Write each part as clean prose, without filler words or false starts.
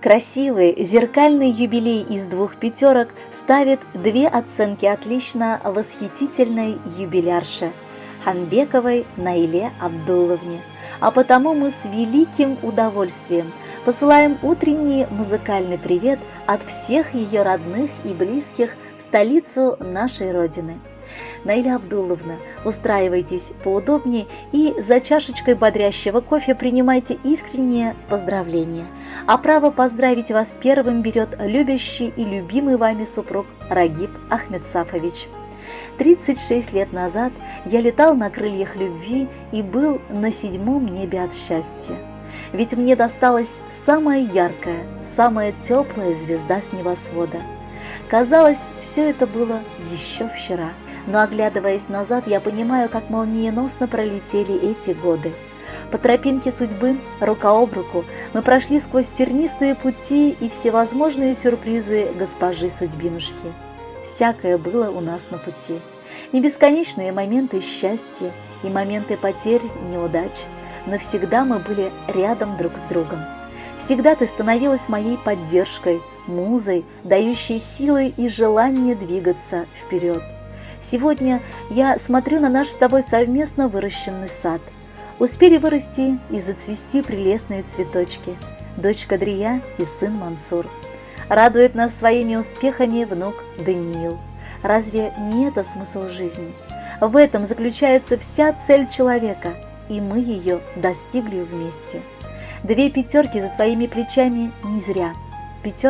Красивый зеркальный юбилей из 2 пятерок ставит 2 оценки «отлично» восхитительной юбилярше Ханбековой Наиле Абдулловне. А потому мы с великим удовольствием посылаем утренний музыкальный привет от всех ее родных и близких в столицу нашей Родины. Наиля Абдулловна, устраивайтесь поудобнее и за чашечкой бодрящего кофе принимайте искренние поздравления. А право поздравить вас первым берет любящий и любимый вами супруг Рагиб Ахмедсафович. 36 лет назад я летал на крыльях любви и был на 7-м небе от счастья. Ведь мне досталась самая яркая, самая теплая звезда с небосвода. Казалось, все это было еще вчера. Но оглядываясь назад, я понимаю, как молниеносно пролетели эти годы. По тропинке судьбы, рука об руку, мы прошли сквозь тернистые пути и всевозможные сюрпризы госпожи Судьбинушки. Всякое было у нас на пути. И бесконечные моменты счастья, и моменты потерь, неудач. Но всегда мы были рядом друг с другом. Всегда ты становилась моей поддержкой, музой, дающей силы и желание двигаться вперед. Сегодня я смотрю на наш с тобой совместно выращенный сад. Успели вырасти и зацвести прелестные цветочки. Дочь Кадрия и сын Мансур. Радует нас своими успехами внук Даниил. Разве не это смысл жизни? В этом заключается вся цель человека, и мы ее достигли вместе. 2 пятерки за твоими плечами не зря. 5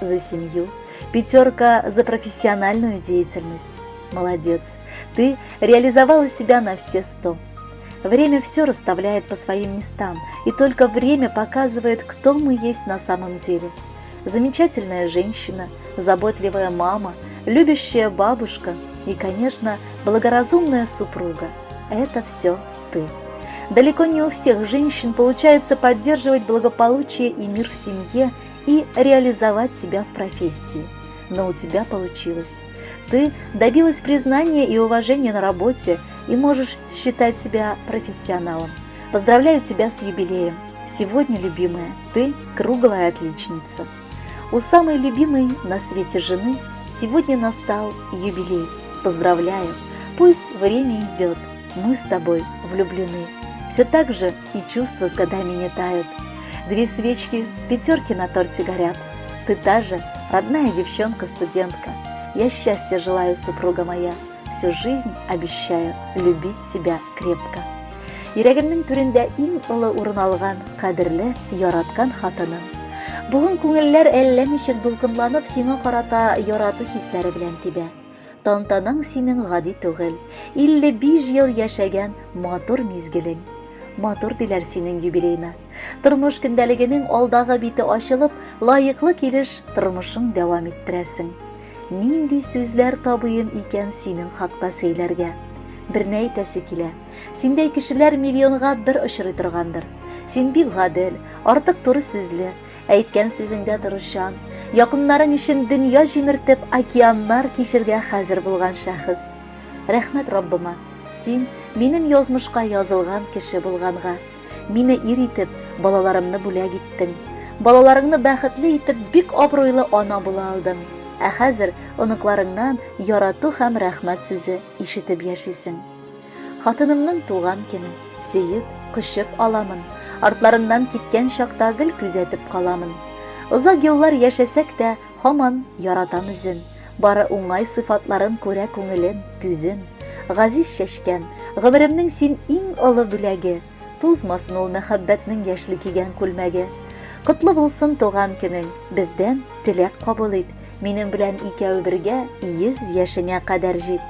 за семью, 5 за профессиональную деятельность. Молодец, ты реализовала себя на все 100. Время все расставляет по своим местам, и только время показывает, кто мы есть на самом деле. Замечательная женщина, заботливая мама, любящая бабушка и, конечно, благоразумная супруга – это все ты. Далеко не у всех женщин получается поддерживать благополучие и мир в семье и реализовать себя в профессии. Но у тебя получилось. Ты добилась признания и уважения на работе и можешь считать себя профессионалом. Поздравляю тебя с юбилеем. Сегодня, любимая, ты круглая отличница. У самой любимой на свете жены сегодня настал юбилей. Поздравляю. Пусть время идет. Мы с тобой влюблены. Все так же и чувства с годами не тают. 2 свечки, 5 на торте горят. Ты та же родная девчонка-студентка. Я счастья желаю, супруга моя, всю жизнь обещаю любить тебя крепко. Йөрәгемнең түрендә иң олы урын алган кадерле, яраткан хатыным. Бүген күңелләр әллә ничек дулкынланып сиңа карата ярату хисләре белән тибә. Тантанаң синең гади түгел, 55 ел яшәгән матур мизгелең. Матур диләр синең юбилейна. Тормыш көндәлегенең алдагы бите ачылып, лаеклы килеш тормышың дәвам иттерәсең. Нинди сүзләр табыйым икән синең хакта сөйләргә. Берне әйтәсе килә. Синдәй кешеләр миллионга бер очрый торгандыр. Син бик гадел, артык туры сүзле, әйткән сүзеңдә дөрүшчан, якыннарың өчен дөнья җимертеп океаннар кичергә хәзер булган шәхес. Рәхмәт Раббыма. Син минем язмышка язылган кеше булганга, мине ир итеп, балаларымны бүләк иттең. Балаларыңны бәхетле итеп бик абруйлы ана була алдың. Ә хәзер оныкларыңнан ярату һәм рәхмәт сүзе ишетеп яшисең. Хатынымның туган көне, сөеп, кочып аламын. Артларыннан киткән чакта гел күзәтеп каламын. Озак еллар яшәсәк тә, һаман яратам үзен. Бары уңай сыйфатларын күрә күңелем, күзем. Газиз чәчкән, гомеремнең син иң олы бүләге. Тузмасын ул мәхәббәтнең яшьли кигән күлмәге. Котлы булсын туган көнең, бездән теләк кабул ит. Минем белән икәү бергә 100 яшеңә кадәр җит.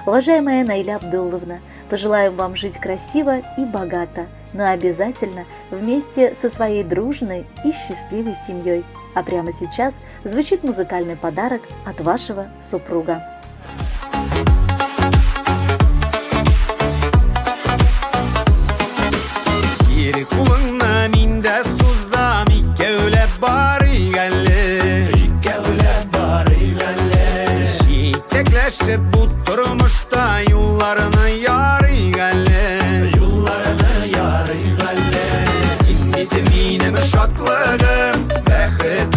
Уважаемая Наиля Абдулловна, пожелаем вам жить красиво и богато, но обязательно вместе со своей дружной и счастливой семьей. А прямо сейчас звучит музыкальный подарок от вашего супруга. Bu turmuşta yollarını yarı gəlle, yollarını yarı gəlle. Sin benim şatlığım, bəxet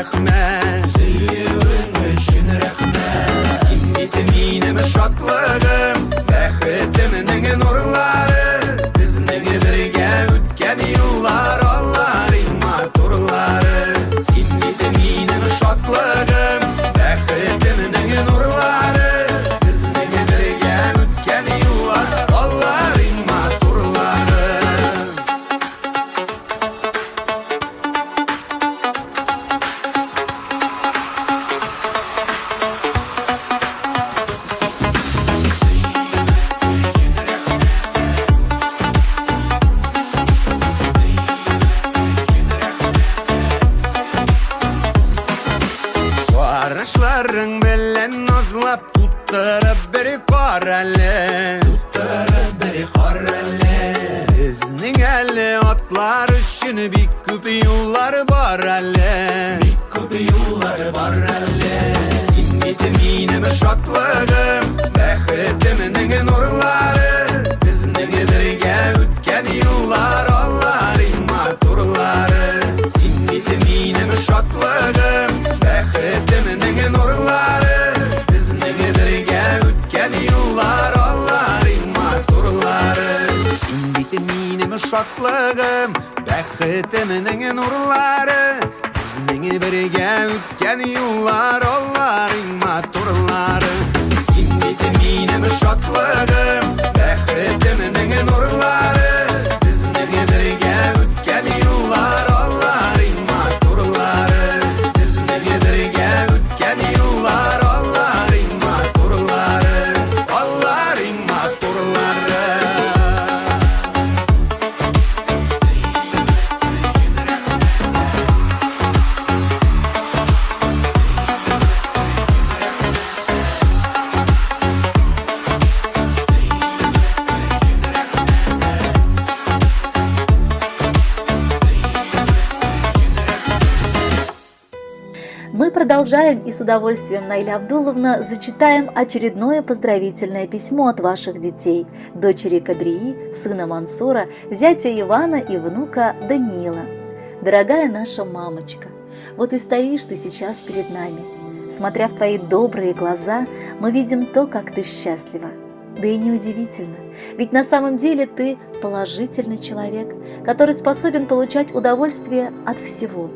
рәхмәт. Сөюең өчен рәхмәт. Син бит минем шатлыгым, бәхетемнең нурлары. Безнең бергә үткән юллар, алларың матурлары. Син бит минем шатлыгым, бәхетемнең нурлары. Безнең бергә үткән юллар, алларың матурлары. Карашларың белән назлап туттырып бер кар әле. Туттырып бер кар әле. Безнең әле атлар өчен бик күп юллар бар әле. Бик күп юллар бар әле. Син бит минем шатлыгым, бәхетемнең нурлары. Безнең бергә үткән юллар, алларың матурлары. Син бит минем шатлыгым, бәхетемнең нурлары. Безнең бергә үткән юллар, алларың матурлары. Син бит минем шатлыгым, бәхетемнең нурлары. Безнең бергә үткән юллар, алларың матурлары. Син бит минем шатлыгым, бәхетемнең нурлары. Безнең бергә үткән юллар, алларың матурлары. Безнең бергә үткән юллар, алларың матурлары. Алларың матурлары. Мы продолжаем и с удовольствием, Наиля Абдулловна, зачитаем очередное поздравительное письмо от ваших детей, дочери Кадрии, сына Мансура, зятя Ивана и внука Даниила. Дорогая наша мамочка, вот и стоишь ты сейчас перед нами. Смотря в твои добрые глаза, мы видим то, как ты счастлива. Да и неудивительно, ведь на самом деле ты положительный человек, который способен получать удовольствие от всего.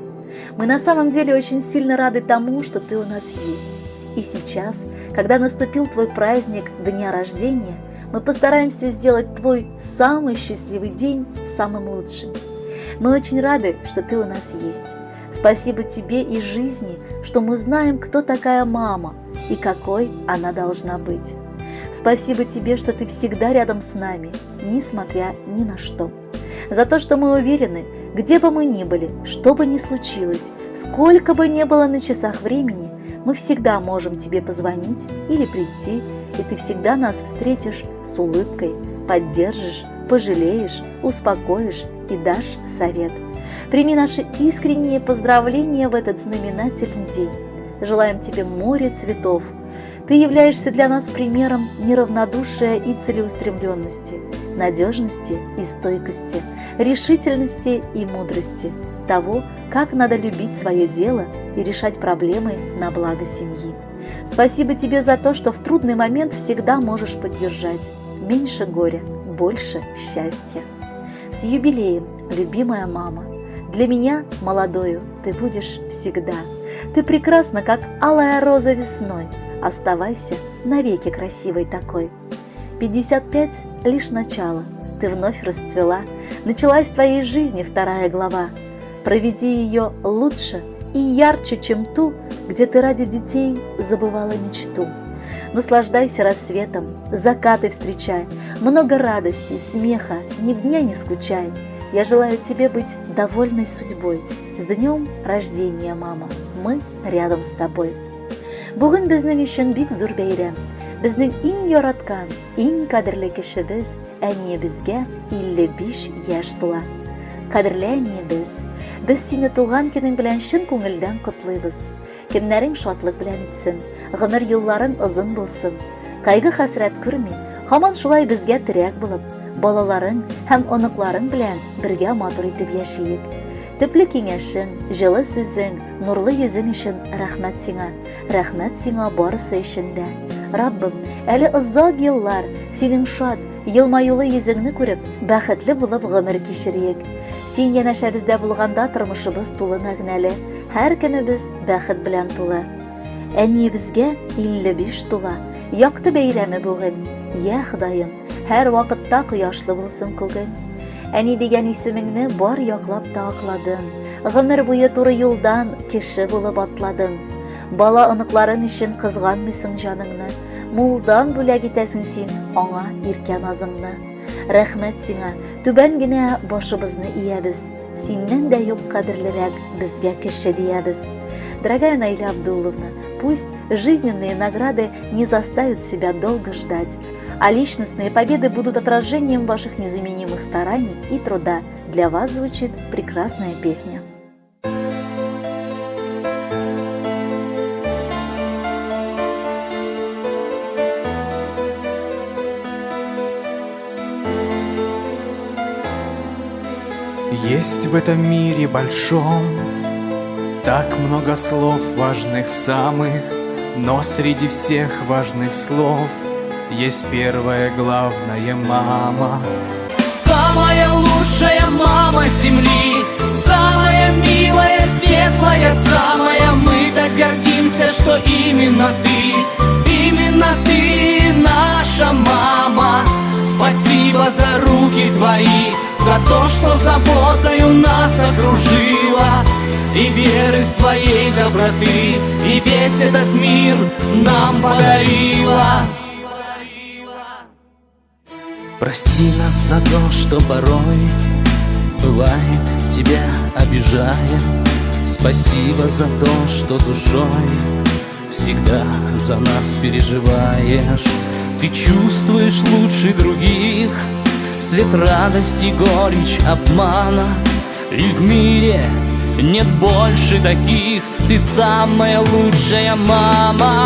Мы на самом деле очень сильно рады тому, что ты у нас есть. И сейчас, когда наступил твой праздник дня рождения, мы постараемся сделать твой самый счастливый день самым лучшим. Мы очень рады, что ты у нас есть. Спасибо тебе и жизни, что мы знаем, кто такая мама и какой она должна быть. Спасибо тебе, что ты всегда рядом с нами, несмотря ни на что. За то, что мы уверены, где бы мы ни были, что бы ни случилось, сколько бы ни было на часах времени, мы всегда можем тебе позвонить или прийти, и ты всегда нас встретишь с улыбкой, поддержишь, пожалеешь, успокоишь и дашь совет. Прими наши искренние поздравления в этот знаменательный день. Желаем тебе море цветов. Ты являешься для нас примером неравнодушия и целеустремленности, надежности и стойкости, решительности и мудрости, того, как надо любить свое дело и решать проблемы на благо семьи. Спасибо тебе за то, что в трудный момент всегда можешь поддержать. Меньше горя, больше счастья. С юбилеем, любимая мама! Для меня, молодою, ты будешь всегда. Ты прекрасна, как алая роза весной. Оставайся навеки красивой такой. 55 – лишь начало. Ты вновь расцвела. Началась в твоей жизни вторая глава. Проведи ее лучше и ярче, чем ту, где ты ради детей забывала мечту. Наслаждайся рассветом, закаты встречай, много радости, смеха, ни дня не скучай. Я желаю тебе быть довольной судьбой. С днем рождения, мама! Мы рядом с тобой. Бүгін біздің үшін бик зур бәйрәм. Біздің иң яраткан, иң кадерле кешебез әния безгә 55 яшь тула. Кадерле әния без сине туган көнең белән чын күңелдән котлыйбыз. Көннәрең шатлык белән үтсен, гомер юлларың озын булсын. Кайгы хәсрәт күрми, һаман шулай безгә терәк булып, балаларың һәм оныкларың белән бергә матур итеп яшиек. Төпле киңәшең, җылы сүзең, нурлы йөзең өчен рәхмәт сиңа. Рәхмәт сиңа барысы өчен дә. Раббым, әле озак еллар синең шат, елмаюлы йөзеңне күреп, бәхетле булып гомер кичерик. Син янәшәбездә булганда тормышыбыз тулы мәгънәле, һәр көнебез бәхет белән тулы. Әниебезгә 55 тула, якты бәйрәме бүген. Я Ходаем, һәр вакытта кояшлы булсын күгең. Әни дигән исемеңне бар яклап та акладың. Гомер буе туры юлдан кеше булып атладың. Бала оныкларын өчен кызганмыйсың җаныңны. Мулдан бүләк итәсең син аңа иркә назыңны. Рәхмәт сиңа, түбән генә башыбызны иябез. Синнән дә юк кадерлерәк безгә кеше диябез. Дорогая Наиля Абдулловна, пусть жизненные награды не заставят себя долго ждать, а личностные победы будут отражением ваших незаменимых стараний и труда. Для вас звучит прекрасная песня. Есть в этом мире большом так много слов важных самых, но среди всех важных слов есть первая главная мама. Самая лучшая мама земли, самая милая, светлая, самая. Мы так гордимся, что именно ты наша мама. Спасибо за руки твои, за то, что заботою нас окружила, и веры своей доброты, и весь этот мир нам подарила. Прости нас за то, что порой бывает тебя обижаем. Спасибо за то, что душой всегда за нас переживаешь. Ты чувствуешь лучше других свет радости, горечь обмана, и в мире нет больше таких. Ты самая лучшая мама,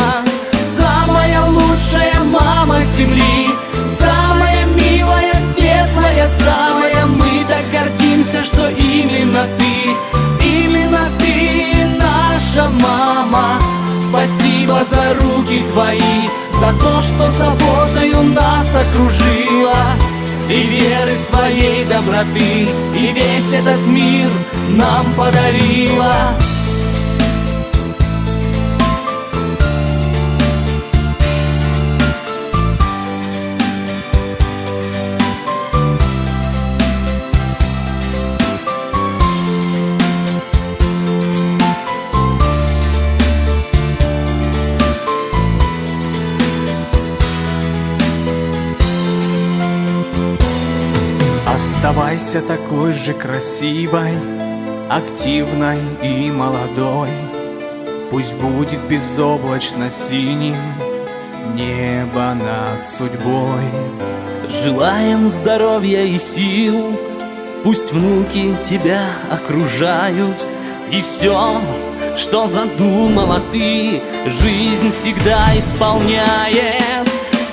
самая лучшая мама земли, самая милая, светлая, самая. Мы так гордимся, что именно ты наша мама. Спасибо за руки твои, за то, что заботою нас окружила, и веры своей доброты, и весь этот мир нам подарила. Оставайся такой же красивой, активной и молодой. Пусть будет безоблачно синим небо над судьбой. Желаем здоровья и сил, пусть внуки тебя окружают, и все, что задумала ты, жизнь всегда исполняет.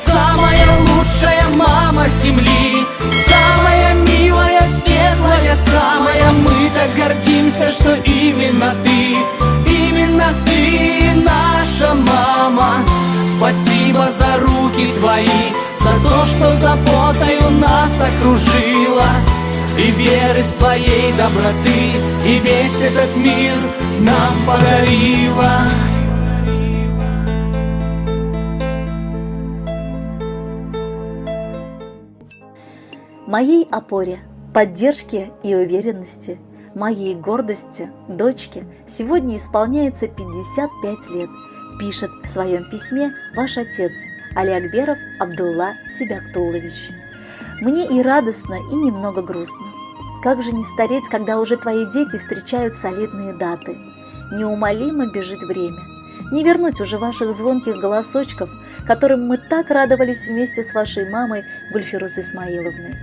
Самая лучшая мама земли, самая милая, светлая, самая. Мы так гордимся, что именно ты наша мама. Спасибо за руки твои, за то, что заботою нас окружила, и веры своей доброты, и весь этот мир нам подарила. Моей опоре, поддержке и уверенности, моей гордости, дочке сегодня исполняется 55 лет, пишет в своем письме ваш отец Алиакберов Абдулла Сибяктулович. Мне и радостно, и немного грустно. Как же не стареть, когда уже твои дети встречают солидные даты? Неумолимо бежит время. Не вернуть уже ваших звонких голосочков, которым мы так радовались вместе с вашей мамой Гульфирус Исмаиловной.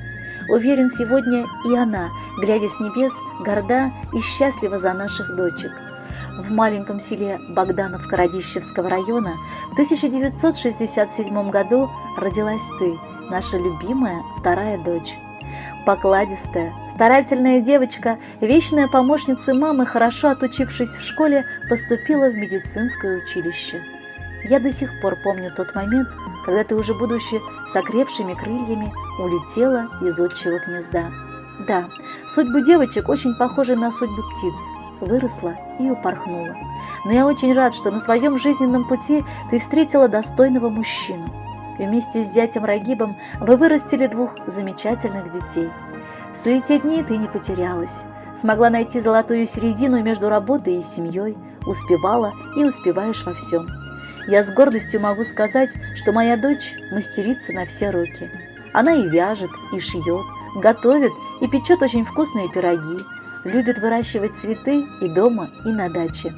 Уверен, сегодня и она, глядя с небес, горда и счастлива за наших дочек. В маленьком селе Богдановка Радищевского района в 1967 году родилась ты, наша любимая вторая дочь. покладистая, старательная девочка, вечная помощница мамы, хорошо отучившись в школе, поступила в медицинское училище. Я до сих пор помню тот момент, когда ты, уже будучи с окрепшими крыльями, улетела из отчего гнезда. Да, судьбы девочек очень похожи на судьбы птиц. Выросла и упорхнула. Но я очень рад, что на своем жизненном пути ты встретила достойного мужчину. И вместе с зятем Рагибом вы вырастили 2 замечательных детей. В суете дней ты не потерялась, смогла найти золотую середину между работой и семьей, успевала и успеваешь во всем. Я с гордостью могу сказать, что моя дочь мастерица на все руки. Она и вяжет, и шьет, готовит и печет очень вкусные пироги, любит выращивать цветы и дома, и на даче.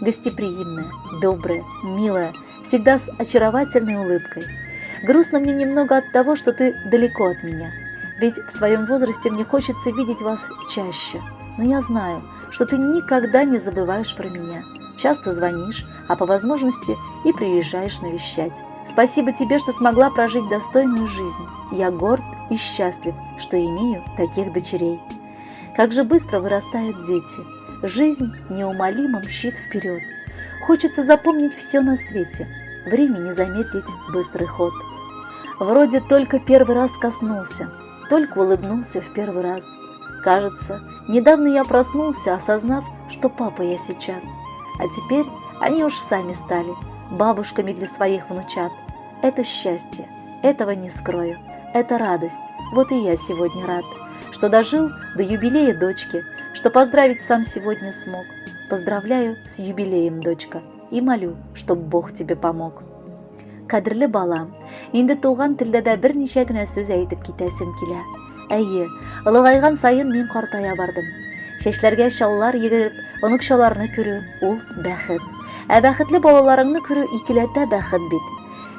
Гостеприимная, добрая, милая, всегда с очаровательной улыбкой. Грустно мне немного от того, что ты далеко от меня, ведь в своем возрасте мне хочется видеть вас чаще. Но я знаю, что ты никогда не забываешь про меня, часто звонишь, а по возможности и приезжаешь навещать. Спасибо тебе, что смогла прожить достойную жизнь. Я горд и счастлив, что имею таких дочерей. Как же быстро вырастают дети. Жизнь неумолимо мчит вперед. Хочется запомнить все на свете, времени замедлить быстрый ход. Вроде только первый раз коснулся, только улыбнулся в первый раз. Кажется, недавно я проснулся, осознав, что папа я сейчас. А теперь они уж сами стали бабушками для своих внучат. Это счастье, этого не скрою, это радость. Вот и я сегодня рад, что дожил до юбилея дочки, что поздравить сам сегодня смог. Поздравляю с юбилеем, дочка, и молю, чтоб Бог тебе помог. Қадірлі балам, енді туған тілді да бірнеше генә сөз әйтеп китәсем килә. Әйе, олыгайган сайын мин картая бардым. Чәчләргә чаллар йөгереп, оныкчаларны күрү ул бәхет. Ә бәхетле балаларыңны күрү икеләтә бәхет бит.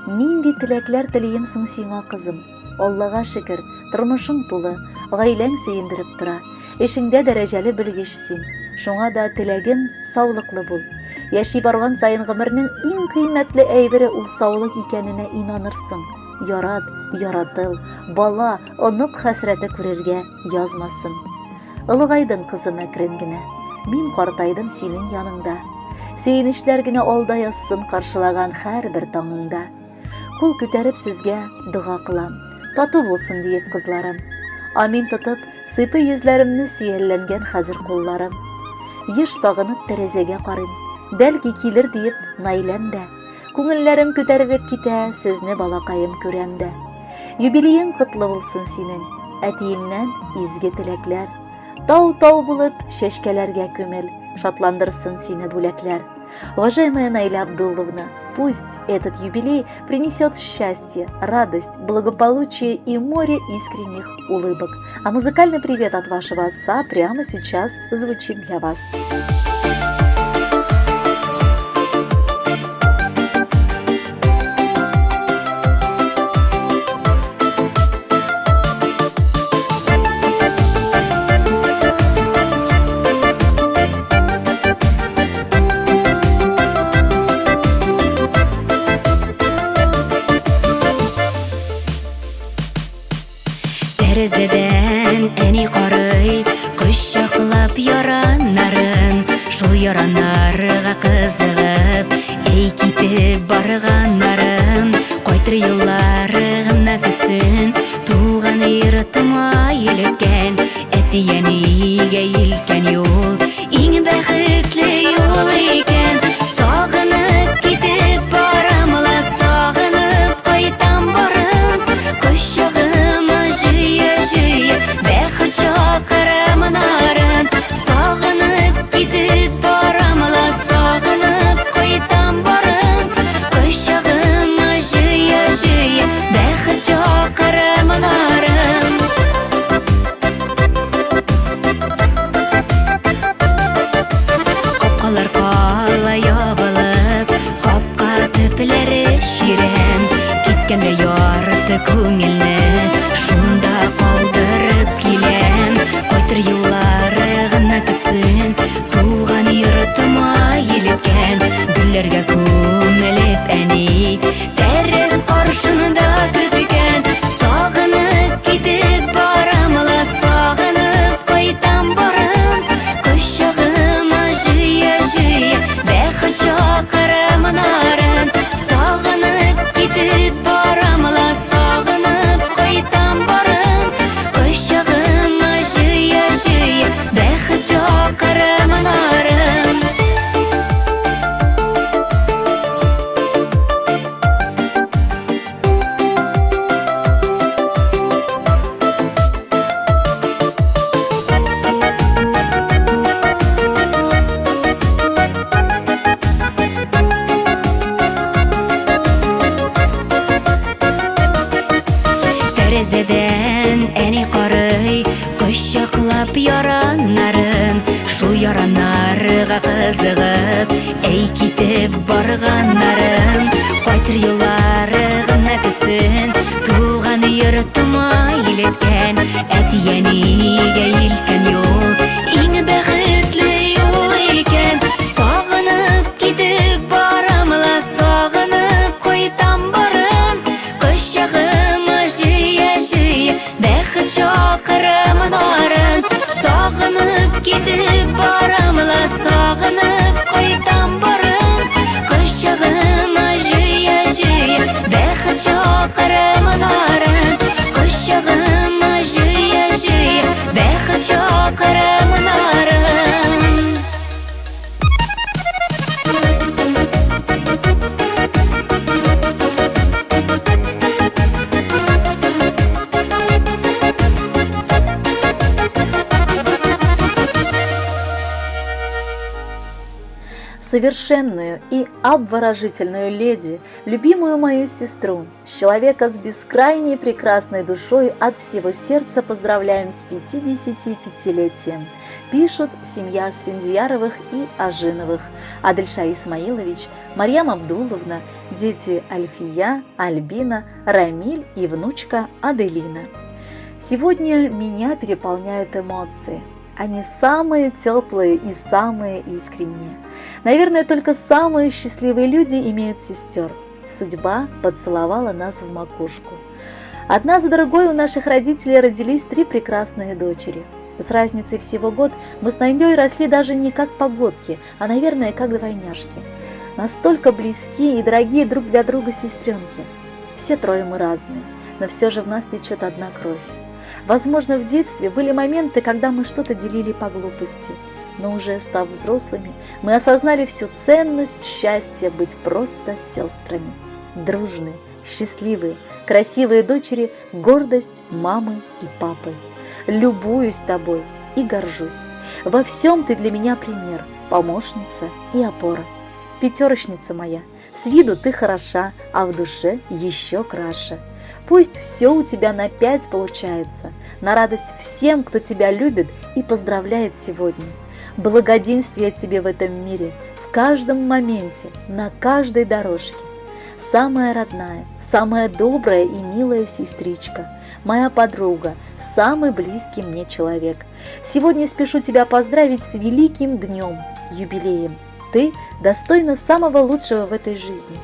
Нинди теләкләр телием соң сиңа, кызым. Аллага шөкер, тормышың тулы, гаиләң сөендереп тора. Эшеңдә дәрәҗәле белгечсең. Шуңа да теләгем саулыклы бул. Яши барган сайын гомернең иң кыйммәтле әйбере ул саулык икәненә инанырсың. Ярат, яратыл, бала, онук хәсрәте күрергә язмасын. Олыгайдың, кызым, әкрен генә. Мин картайдым синең яныңда. Сөенечләр генә алда язсын каршылаган һәрбер таңыңда. Кул күтәреп сезгә дуга кылам. Тату булсын диеп кызларым. Амин тотып, сыйпы йөзләремне сөялләнгән хәзер кулларым. Еш сагынып тәрәзәгә карыйм. Бәлки килер диеп наиләм дә. Күңелләрем күтәрелеп китә, сезне балакаем күрәм дә. Юбилеең котлы булсын синең, әтиеңнән изге теләкләр. Тау-тау булып чәчкәләргә күмел, шатландырсын сине бүләкләр. Уважаемая Наиля Абдулловна, пусть этот юбилей принесет счастье, радость, благополучие и море искренних улыбок. А музыкальный привет от вашего отца прямо сейчас звучит для вас. Тәрәзәдән әни карый, кочаклап яраннарын, шул яраннарга кызыгып, әй китеп барганнарын, кайтыр юллары гына көсын, туган йортыма илткән, әти-әнигә илткән юл, иң бәхетле юл икән. Сагынып китеп барамла, сагынып кайтам барып, кочагыма жыя-жыя, бәхет чакырымнарын. Сагынып китеп барамла, сагынып кайтам барып, кочагыма жыя-жыя, бәхет чакырымнарын. Капкалар кала ябылып, капка төпләре ширәм, киткәндә ярты күңелне, шунда калдырып киләм. Кайтыр юллары гына көтсен, туган йортыма илткән, гөлләргә күмелеп әни, тәрәз каршында көткән. Сагынып китеп барамла, Язга кызыгып, эй китеп барганнарым, кайтыр юллары гына көтсүн, туган йортума илеткән, әтиянигә илткән юл, иң бәхетле юл икән. Сагынып китеп барамла, сагынып кайтам барын, кочагыма җыя-җыя, бәхет чакырымнарын. Сагынып китеп барамла, сагынып кайтам барын, кочагыма җыя-җыя, бәхет чакырымнарын. Кочагыма җыя-җыя, бәхет чакырымнарын. Совершенную и обворожительную леди, любимую мою сестру, человека с бескрайней прекрасной душой, от всего сердца поздравляем с 55-летием. Пишут семья Сфендияровых и Ажиновых, Адельша Исмаилович, Марьям Абдуловна, дети Альфия, Альбина, Рамиль и внучка Аделина. Сегодня меня переполняют эмоции. Они самые теплые и самые искренние. Наверное, только самые счастливые люди имеют сестер. Судьба поцеловала нас в макушку. Одна за другой у наших родителей родились 3 прекрасные дочери. С разницей всего год мы с Найдей росли даже не как погодки, а, наверное, как двойняшки. Настолько близкие и дорогие друг для друга сестренки. Все 3 мы разные, но все же в нас течет одна кровь. Возможно, в детстве были моменты, когда мы что-то делили по глупости, но уже став взрослыми, мы осознали всю ценность счастья быть просто сестрами. Дружные, счастливые, красивые дочери, гордость мамы и папы. Любуюсь тобой и горжусь. Во всем ты для меня пример, помощница и опора. Пятерочница моя, с виду ты хороша, а в душе еще краше. Пусть все у тебя на 5 получается, на радость всем, кто тебя любит и поздравляет сегодня. Благоденствия тебе в этом мире, в каждом моменте, на каждой дорожке. Самая родная, самая добрая и милая сестричка, моя подруга, самый близкий мне человек. Сегодня спешу тебя поздравить с великим днем, юбилеем. Ты достойна самого лучшего в этой жизни.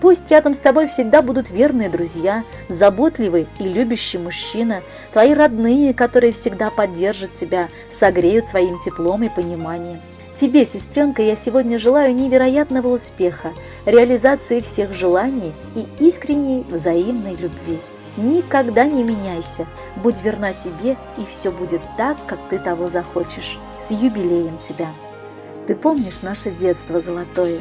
Пусть рядом с тобой всегда будут верные друзья, заботливый и любящий мужчина, твои родные, которые всегда поддержат тебя, согреют своим теплом и пониманием. Тебе, сестренка, я сегодня желаю невероятного успеха, реализации всех желаний и искренней взаимной любви. Никогда не меняйся, будь верна себе, и все будет так, как ты того захочешь. С юбилеем тебя! Ты помнишь наше детство золотое?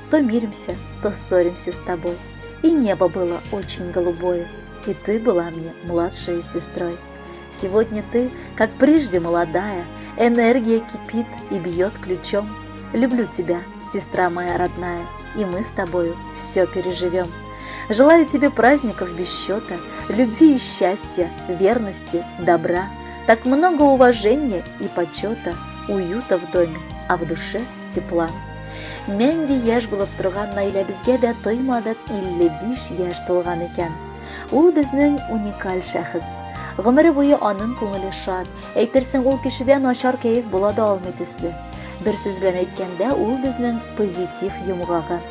То миримся, то ссоримся с тобой. И небо было очень голубое, и ты была мне младшей сестрой. Сегодня ты, как прежде, молодая, энергия кипит и бьет ключом. Люблю тебя, сестра моя родная, и мы с тобою все переживем. Желаю тебе праздников без счета, любви и счастья, верности, добра, так много уважения и почета, уюта в доме, а в душе тепла. Мәңге яшь булып торган Наиләбезгә дә тоймадык 55 яшь тулган икән. Ул безнең уникаль шәхес. Гомере буе аның күңеле шат, әйтерсең ул кешедә начар кәеф була да алмый төсле. Бер сүз белән әйткәндә, ул безнең позитив йомгагы.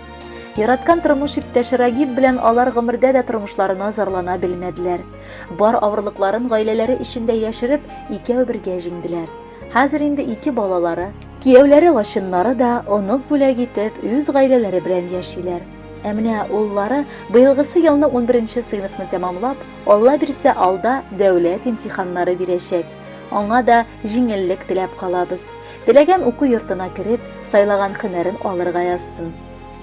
Яраткан тормыш иптәше Рагиб белән алар гомердә дә тормышларына зарлана белмәделәр. Бар авырлыкларын гаиләләре эчендә яшереп, икәү бергә җиңделәр. Хәзер инде 2 балалары, кияүләре лачыннары да онук бүләк итеп үз гаиләләре белән яшиләр. Ә менә уллары быелгысы елны 11-нче сыйныфны тәмамлап, Алла бирсә алда дәүләт имтиханнары бирәчәк. Аңа да җиңеллек теләп калабыз. Теләгән уку йортына кереп, сайлаган һөнәрен алырга язсын.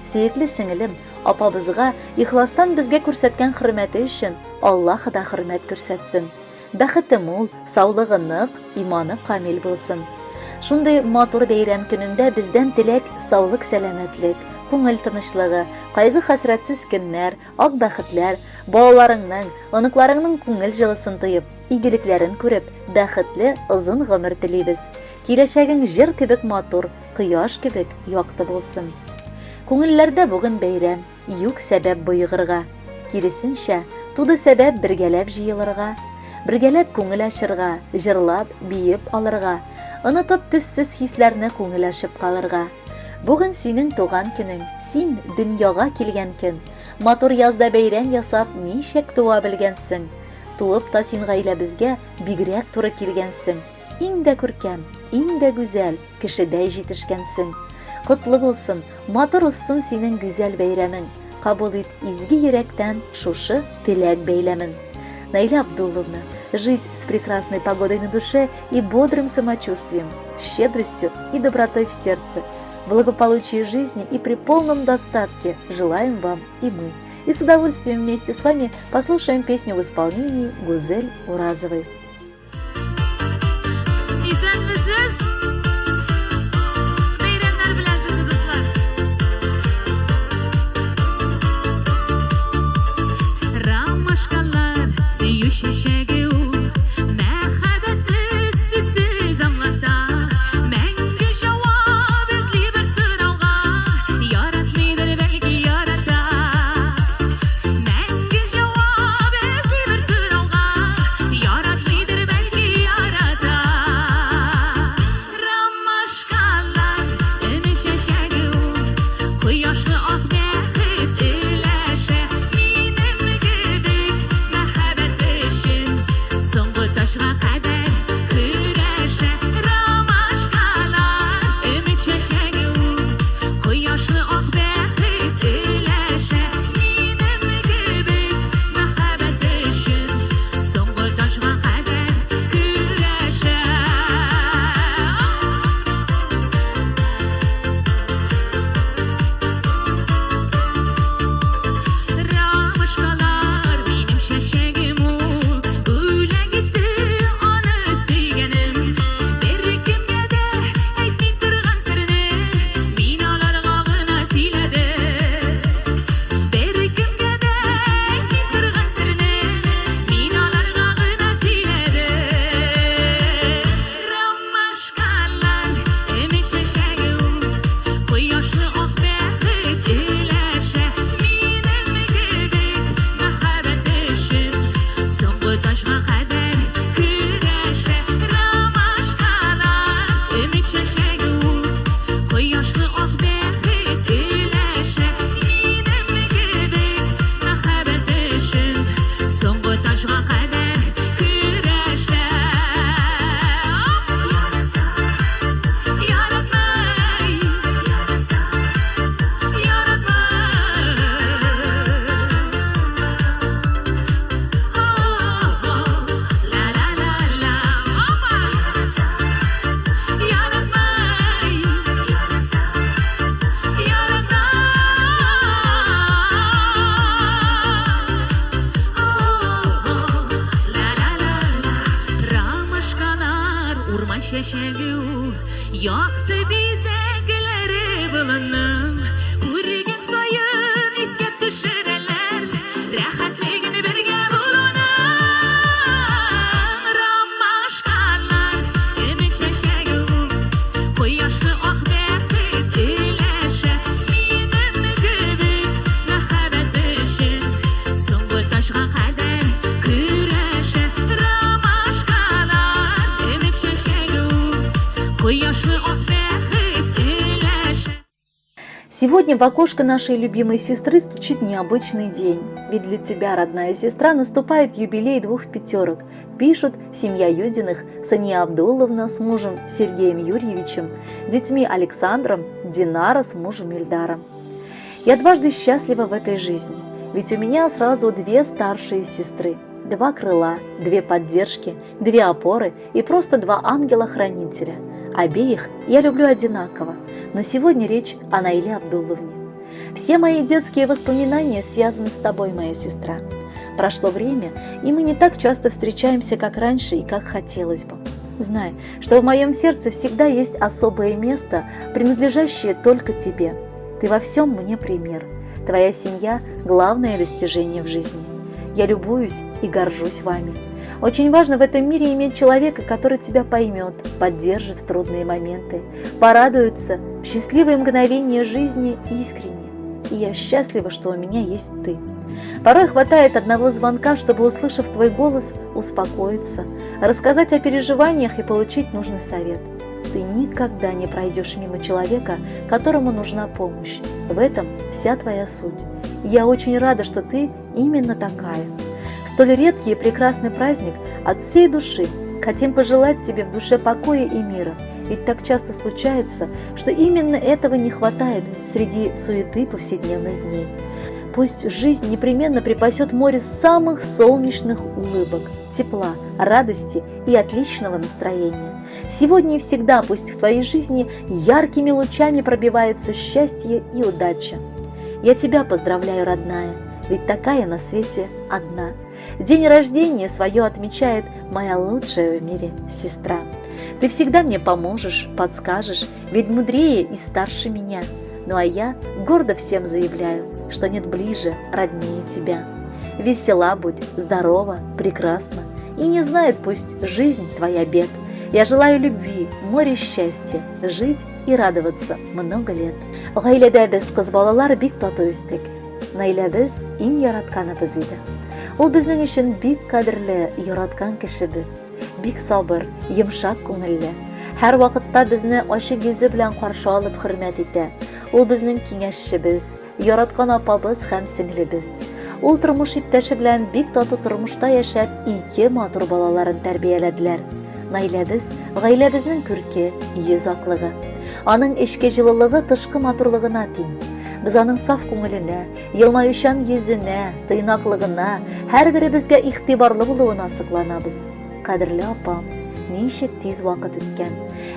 Сөекле сеңелем, апабызга ихластан безгә күрсәткән хөрмәте өчен Аллаһ да хөрмәт күрсәтсен. Бәхете мул, саулыгы нык, иманы камил булсын. Шундый матур бәйрәм көнендә бездән теләк саулык, сәламәтлек, күңел тынычлыгы, кайгы-хәсрәтсез көннәр, ак бәхетләр, балаларыңның, оныкларыңның күңел җылысын тоеп, игелекләрен күреп, бәхетле озын гомер телибез. Киләчәгең җыр кебек матур, кояш кебек якты булсын. Күңелләрдә бүген бәйрәм, юк сәбәп боегырга. Киресенчә, туды сәбәп бергәләп җыелырга, бергәләп күңел ачырга, җырлап, биеп алырга, онытып төссез хисләрне күңел ачып калырга. Бүген синең туган көнең, син дөньяга килгән көн. Матур язда бәйрәм ясап, ничек туа белгәнсең. Туып та син гаиләбезгә бигрәк туры килгәнсең. Иң дә күркәм, иң дә гүзәл кешедәй җитешкәнсең. Котлы булсын, матур узсын синең гүзәл бәйрәмең. Кабул ит изге йөрәктән шушы теләк бәйләмен. Наиля Абдулловна, жить с прекрасной погодой на душе и бодрым самочувствием, щедростью и добротой в сердце, благополучия жизни и при полном достатке желаем вам и мы. И с удовольствием вместе с вами послушаем песню в исполнении Гузель Уразовой. Şeşegi ul, məxəbətli sizsiz anlata. Məngə cavab ezli bir sınavğa, yaratmıdır bəlkə yarata. Məngə cavab ezli bir sınavğa, yaratmıdır bəlkə yarata. Ramaşqalar, ümid şeşegi ul, quyaşlı ağ bəxit eləşə. Taşğa qədər kürəşə, ramaşqalar, ümid çəşəgi ul, quyaşlı ağ bəxit eləşə. Minim gibi məxəbət üçün, sonqu taşğa qədər kürəşə. Ramaşqalar, minim şəşəgim ul, Şeşegi ul, yaktı bize güleri bulunum. Urgen sayın isket düşüreler, rahatligini birge bulunum. Ramaşqalar, ümid şeşegi ul, quyaşlı ağ bəxit eləşə. Minim gibi məxəbət üçün, sonqu taşğa qədər kürəşə. Ramaşqalar, ümid şeşegi ul, quyaşlı ağ bəxit eləşə. Сегодня в окошко нашей любимой сестры стучит необычный день. Ведь для тебя, родная сестра, наступает юбилей 2 пятерок. Пишут семья Юдиных, Сания Абдулловна с мужем Сергеем Юрьевичем, детьми Александром, Динара с мужем Ильдаром. Я дважды счастлива в этой жизни, ведь у меня сразу 2 старшие сестры, 2 крыла, 2 поддержки, 2 опоры и просто 2 ангела-хранителя. Обеих я люблю одинаково, но сегодня речь о Наиле Абдулловне. Все мои детские воспоминания связаны с тобой, моя сестра. Прошло время, и мы не так часто встречаемся, как раньше и как хотелось бы. Знай, что в моем сердце всегда есть особое место, принадлежащее только тебе. Ты во всем мне пример. Твоя семья – главное достижение в жизни. Я любуюсь и горжусь вами. Очень важно в этом мире иметь человека, который тебя поймет, поддержит в трудные моменты, порадуется в счастливые мгновения жизни искренне. И я счастлива, что у меня есть ты. Порой хватает одного звонка, чтобы, услышав твой голос, успокоиться, рассказать о переживаниях и получить нужный совет. Ты никогда не пройдешь мимо человека, которому нужна помощь. В этом вся твоя суть. И я очень рада, что ты именно такая. В столь редкий и прекрасный праздник от всей души хотим пожелать тебе в душе покоя и мира. Ведь так часто случается, что именно этого не хватает среди суеты повседневных дней. Пусть жизнь непременно припасет море самых солнечных улыбок, тепла, радости и отличного настроения. Сегодня и всегда пусть в твоей жизни яркими лучами пробивается счастье и удача. Я тебя поздравляю, родная, ведь такая на свете одна. День рождения свое отмечает моя лучшая в мире сестра. Ты всегда мне поможешь, подскажешь, ведь мудрее и старше меня. Ну а я гордо всем заявляю, что нет ближе, роднее тебя. Весела будь, здорова, прекрасна, и не знает пусть жизнь твоя бед. Я желаю любви, море счастья, жить и радоваться много лет. Гаиләдә без кыз балалар бик тату үстек. Наилә без иң яратканыбыз иде. Ул безнең өчен бик кадерле, яраткан кешебез, бик сабыр, йомшак күңелле. Һәр вакытта безне ачык йөзе белән каршы алып хөрмәт итә. Ул безнең киңәшчебез, яраткан апабыз һәм сеңлебез. Ул тормыш иптәше белән бик тату тормышта яшәп, ике матур балаларын тәрбияләделәр. Наиләбез гаиләбезнең күрке, йөз аклыгы. Аның эчке җылылыгы тышкы матурлыгына тиң. Без аның саф күңеленә, елмаючан йөзенә, тыйнаклыгына, һәрберебезгә игътибарлы булуына сокланабыз. Кадерле апам, ничек тиз вакыт үткән.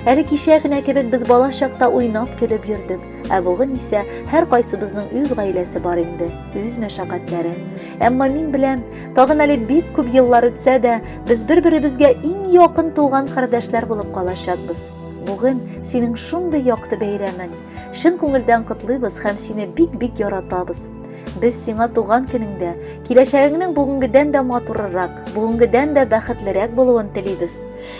Әле кичә генә кебек без бала чакта уйнап көлеп йөрдек, ә бүген исә һәр кайсыбызның үз гаиләсе бар инде, үз мәшәкатьләре. Әмма мин беләм, тагын әле бик күп еллар үтсә дә, без бер-беребезгә иң якын туган кардәшләр булып калачакбыз. Бүген синең шундый якты бәйрәмең. Шын күңелдән котлыйбыз һәм сине бик-бик яратабыз. Без сиңа туган көнеңдә киләчәгеңнең бүгенгедән дә матуррак, бүгенгедән дә бәхетлерәк булуын телибез.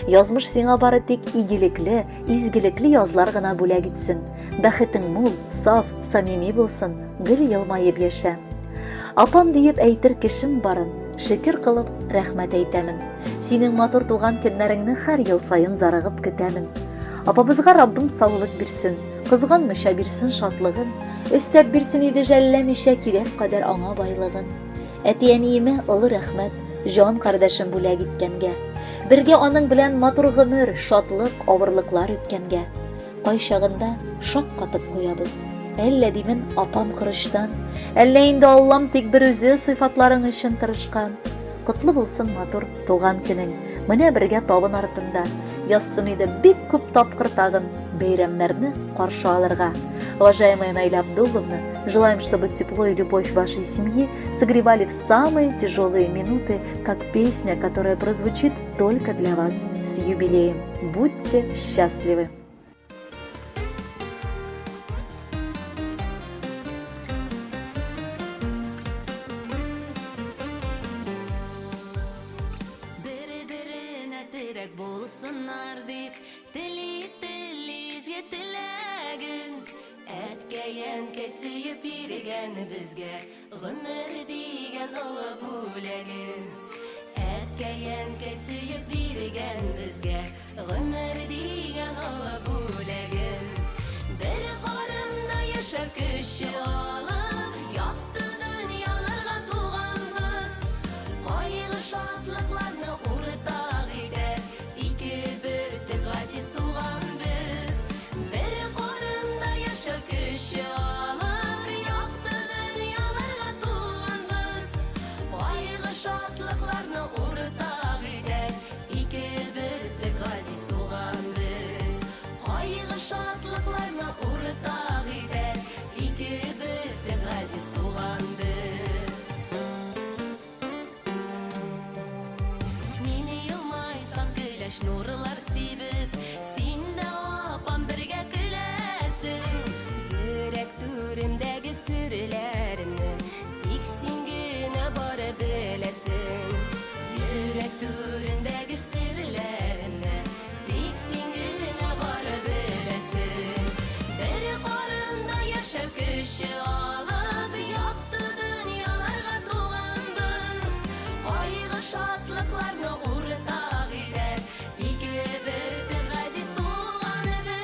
Язмыш сиңа бары тик игелекле, изгелекле язлар гына бүләк итсен. Бәхетең мул, саф, самими булсын, гел елмаеп яшә. Апам диеп әйтер кешем барын, шөкер кылып рәхмәт әйтәмен. Синең матур туган көннәреңне һәр ел сайын зарыгып көтәмен. Апабызга Раббым саулык бирсен, кызганмыйча бирсен шатлыгын, өстәп бирсен иде жәлләмичә кирәк кадәр аңа байлыгын. Әти-әниемә олы рәхмәт, җан кардәшем бүләк иткәнгә. Бергә аның белән матур гомер, шатлык, авырлыклар үткәнгә. Кай чагында шаккатып куябыз. Әллә димен апам кырыштан, әллә инде Аллам тик бер үзе сыйфатларың өчен тырышкан. Котлы булсын матур туган көнең, менә бергә табын артында. Язсын иде бик күп тапкыр тагын бәйрәмнәрне каршы алырга. Уважаемая Наиля Абдулловна, желаем, чтобы тепло и любовь вашей семьи согревали в самые тяжелые минуты, как песня, которая прозвучит только для вас. С юбилеем! Будьте счастливы! Bulsunlar deyip Teli-telizge tilagin Әткәйен кәсүйіп бирген бізге Гомер диген олы бүләгін Әткәйен кәсүйіп бирген бізге Гомер диген олы бүләгін Бір қарында яшәп көші алып Япты дөньяларға туғанбыз Кайгы шатлыкларны уртак итеп Ике бөртек газиз туган без Бір қарында яшәп көші алып Япты дөньяларға туғанбыз Кайгы шатлыкларны уртак итеп Ике бөртек газиз туган без Кайгы шатлыкларны уртак итеп Ике бөртек кеше алып япты дөньяларга туганбыз. Айгы шатлыкларны уртак итер ике бирдек газиз туганыбыз.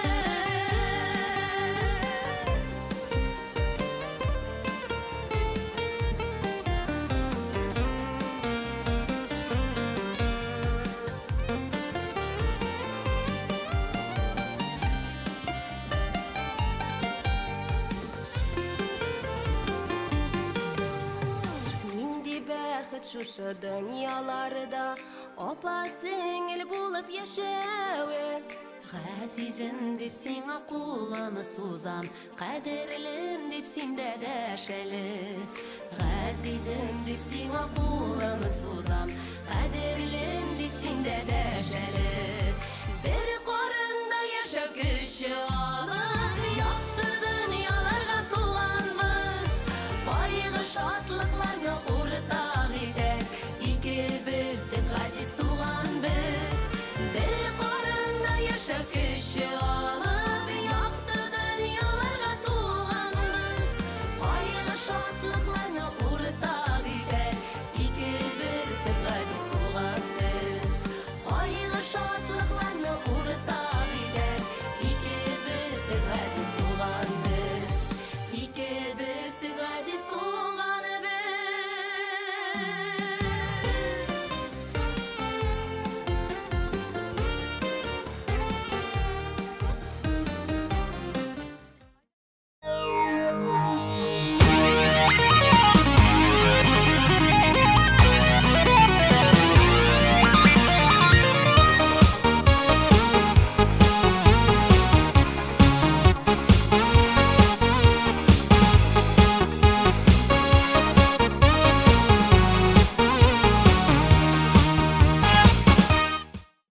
Нинди бәхет шушы дөньяларда апа сеңел булып яшәве. Газизем дип сиңа кулымны сузам, кадерлем дип синдә дәшәле. Газизем дип сиңа кулымны сузам, кадерлем дип синдә дәшәле. Бер карында яшәү көче